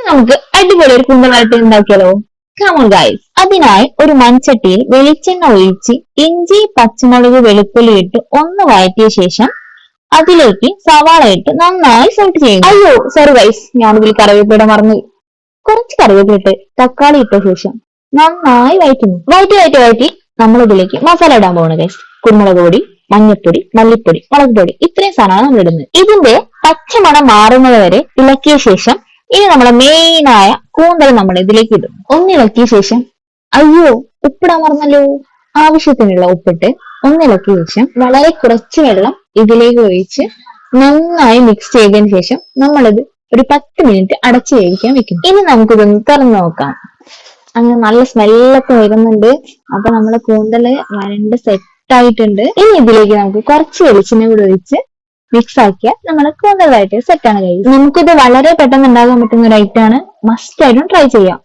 നമുക്ക് അടിപൊളി ഒരു കൂന്തൽ വരട്ടി ഉണ്ടാക്കിയാലോ? Come on guys. അതിനായി ഒരു മൺചട്ടിയിൽ വെളിച്ചെണ്ണ ഒഴിച്ച് ഇഞ്ചി, പച്ചമുളക്, വെളുത്തുള്ളി ഇട്ട് ഒന്ന് വഴറ്റിയ ശേഷം അതിലേക്ക് സവാള ഇട്ട് നന്നായി സോട്ട് ചെയ്യുക. അയ്യോ സോറി ഗൈസ്, ഞാനിതിൽ കറിവേപ്പില മറന്നു. കുറച്ച് കറിവേപ്പില ഇട്ട് തക്കാളി ഇട്ട ശേഷം നന്നായി വഴറ്റുന്നു. വഴറ്റി നമ്മൾ ഇതിലേക്ക് മസാല ഇടാൻ പോകണം ഗൈസ്. കുരുമുളക് പൊടി, മഞ്ഞൾപ്പൊടി, മല്ലിപ്പൊടി, മുളക് പൊടി, ഇത്രയും സാധനമാണ് നമ്മൾ ഇടുന്നത്. ഇതിന്റെ പച്ചമണം മാറുന്നത് വരെ ഇളക്കിയ ശേഷം ഇനി നമ്മളെ മെയിനായ കൂന്തൽ നമ്മൾ ഇതിലേക്ക് ഇടും. ഒന്നിളക്കിയ ശേഷം അയ്യോ ഉപ്പിടാൻ മറന്നല്ലോ. ആവശ്യത്തിനുള്ള ഉപ്പിട്ട് ഒന്നിളക്കിയ ശേഷം വളരെ കുറച്ച് വെള്ളം ഇതിലേക്ക് ഒഴിച്ച് നന്നായി മിക്സ് ചെയ്തതിന് ശേഷം നമ്മളിത് ഒരു 10 മിനിറ്റ് അടച്ചു വേവിക്കാൻ വെക്കും. ഇനി നമുക്കിതൊന്ന് തുറന്നു നോക്കാം. അങ്ങനെ നല്ല സ്മെല്ലൊക്കെ വരുന്നുണ്ട്. അപ്പൊ നമ്മളെ കൂന്തല് വരണ്ട് സെറ്റ് ആയിട്ടുണ്ട്. ഇനി ഇതിലേക്ക് നമുക്ക് കുറച്ച് വെളിച്ചെണ്ണ കൂടി ഒഴിച്ച് മിക്സ് ആക്കിയാൽ നമ്മളെ കൂന്തൽ വരട്ടി സെറ്റ് ആണ് കഴിയും. നമുക്കിത് വളരെ പെട്ടെന്ന് ഉണ്ടാക്കാൻ പറ്റുന്ന ഒരു ഐറ്റം ആണ്. മസ്റ്റ് ആയിട്ടും ട്രൈ ചെയ്യാം.